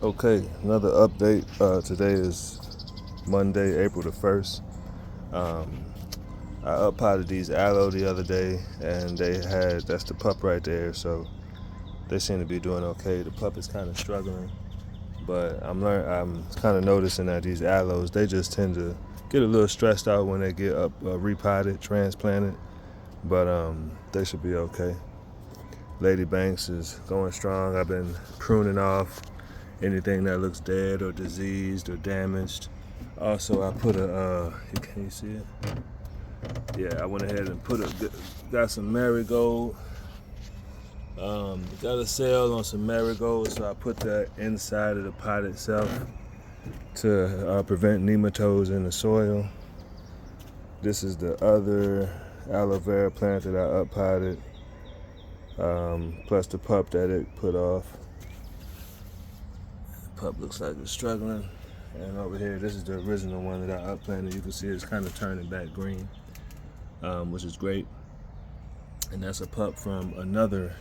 Okay, another update. Today is Monday, April the 1st. I uppotted these aloe the other day, and that's the pup right there, so they seem to be doing okay. The pup is kind of struggling, but I'm kind of noticing that these aloes, they just tend to get a little stressed out when they get repotted, transplanted, but they should be okay. Lady Banks is going strong. I've been pruning off anything that looks dead or diseased or damaged. Also, I put can you see it? Yeah, I went ahead and got some marigold. Got a sale on some marigold, so I put that inside of the pot itself to prevent nematodes in the soil. This is the other aloe vera plant that I uppotted, plus the pup that it put off. The pup looks like it's struggling. And over here, this is the original one that I upplanted. You can see it's kind of turning back green, which is great. And that's a pup from another,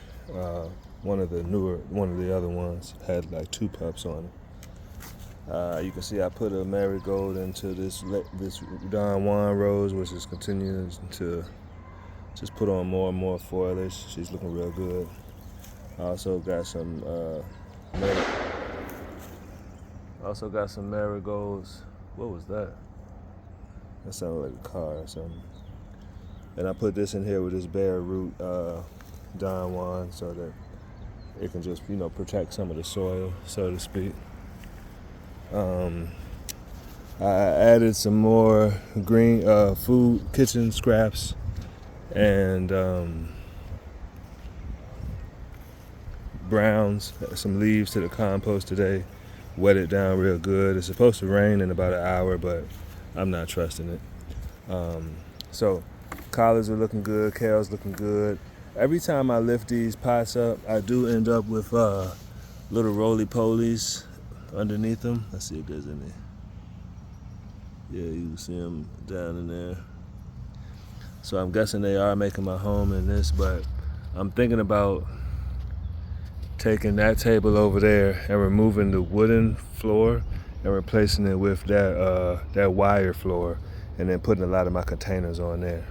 one of the other ones had like 2 pups on it. You can see I put a marigold into this Don Juan rose, which is continuing to just put on more and more foliage. She's looking real good. I also got some marigolds. What was that? That sounded like a car or something. And I put this in here with this bare root Don Juan so that it can just, protect some of the soil, so to speak. I added some more green food, kitchen scraps, and browns, some leaves to the compost today. Wet it down real good. It's supposed to rain in about an hour, but I'm not trusting it. So collards are looking good, kale's looking good. Every time I lift these pots up, I do end up with little roly-polies underneath them. Let's see if there's any. Yeah, you can see them down in there. So I'm guessing they are making my home in this, but I'm thinking about taking that table over there and removing the wooden floor and replacing it with that wire floor, and then putting a lot of my containers on there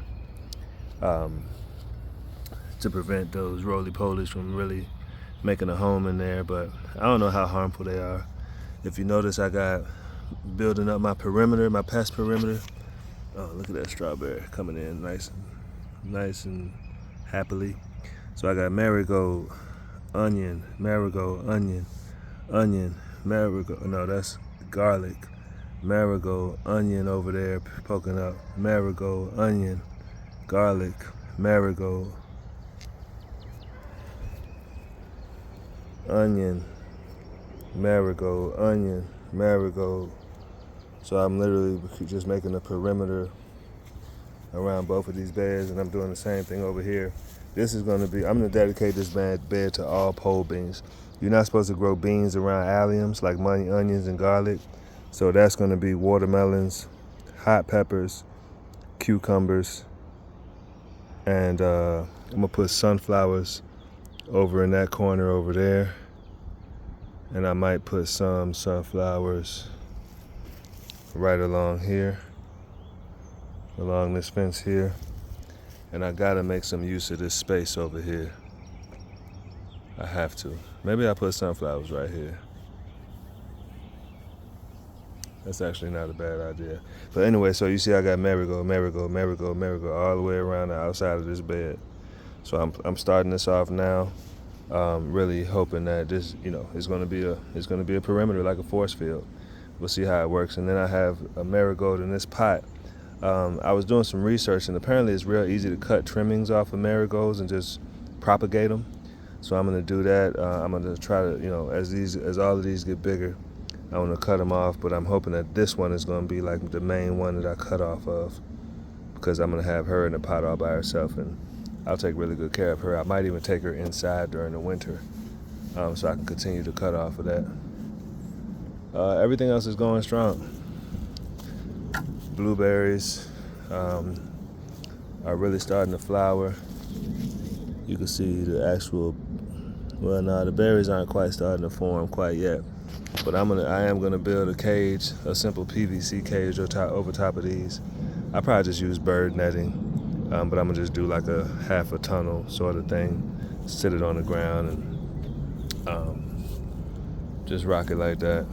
to prevent those roly-polies from really making a home in there. But I don't know how harmful they are. If you notice, I got building up my perimeter, my pest perimeter. Oh, look at that strawberry coming in nice and happily. So I got marigold, onion, marigold, onion, marigold. No, that's garlic. Marigold, onion over there poking up. Marigold, onion, garlic, marigold, onion, marigold, onion, marigold. So I'm literally just making a perimeter around both of these beds, and I'm doing the same thing over here. I'm going to dedicate this bed to all pole beans. You're not supposed to grow beans around alliums like money, onions, and garlic. So that's going to be watermelons, hot peppers, cucumbers, and I'm going to put sunflowers over in that corner over there. And I might put some sunflowers right along here, along this fence here. And I gotta make some use of this space over here. I have to. Maybe I'll put sunflowers right here. That's actually not a bad idea. But anyway, so you see I got marigold all the way around the outside of this bed. So I'm starting this off now, really hoping that this, is gonna be a perimeter like a force field. We'll see how it works. And then I have a marigold in this pot. I was doing some research, and apparently it's real easy to cut trimmings off of marigolds and just propagate them. So I'm going to do that. I'm going to try to, as all of these get bigger, I want to cut them off. But I'm hoping that this one is going to be like the main one that I cut off of, because I'm going to have her in the pot all by herself, and I'll take really good care of her. I might even take her inside during the winter, so I can continue to cut off of that. Everything else is going strong. Blueberries are really starting to flower. You can see the actual Well, no, the berries aren't quite starting to form quite yet. But I am gonna build a cage, a simple PVC cage over top of these. I probably just use bird netting, but I'm gonna just do like a half a tunnel sort of thing, sit it on the ground and just rock it like that.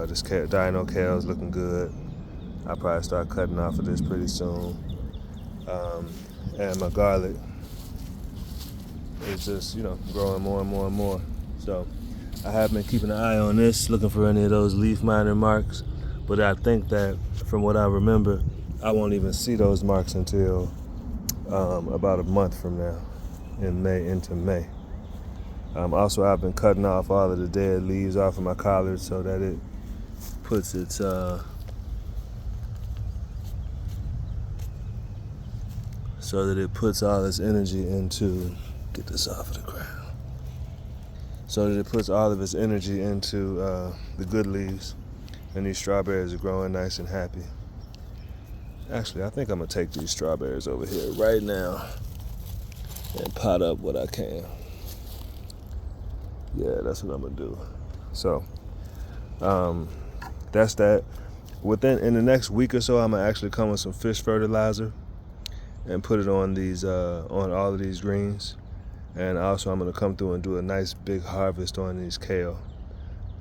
This dino kale's looking good. I'll probably start cutting off of this pretty soon. And my garlic is just, growing more and more and more. So I have been keeping an eye on this, looking for any of those leaf miner marks. But I think that, from what I remember, I won't even see those marks until about a month from now, into May. Also, I've been cutting off all of the dead leaves off of my collards so that it puts its all its energy into, get this off of the ground, so that it puts all of its energy into the good leaves, and these strawberries are growing nice and happy. Actually, I think I'm gonna take these strawberries over here right now and pot up what I can. Yeah, that's what I'm gonna do. So that's that. In the next week or so, I'm gonna actually come with some fish fertilizer and put it on on all of these greens. And also, I'm gonna come through and do a nice big harvest on these kale.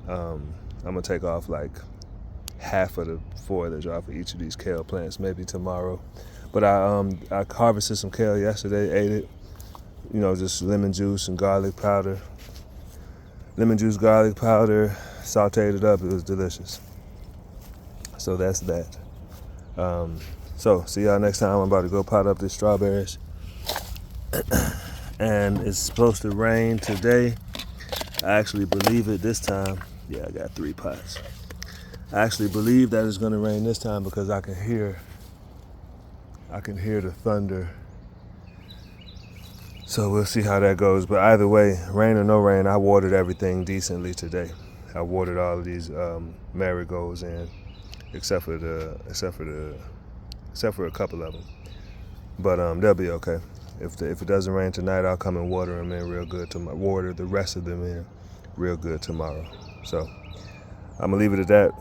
I'm gonna take off like half of the foliage off of each of these kale plants, maybe tomorrow. But I harvested some kale yesterday, ate it. Just lemon juice, garlic powder, sauteed it up. It was delicious. So that's that. So see y'all next time. I'm about to go pot up these strawberries. And it's supposed to rain today. I actually believe it this time. Yeah, I got 3 pots. I actually believe that it's gonna rain this time because I can hear the thunder. So we'll see how that goes. But either way, rain or no rain, I watered everything decently today. I watered all of these marigolds in, except for a couple of them. But they'll be okay. If it doesn't rain tonight, I'll come and water them in real good tomorrow. Water the rest of them in real good tomorrow. So I'm gonna leave it at that.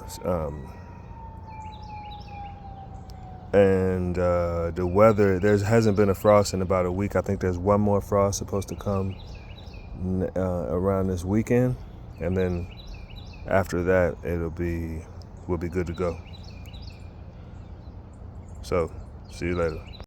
And the weather, there hasn't been a frost in about a week. I think there's one more frost supposed to come around this weekend, and then after that we'll be good to go. So see you later.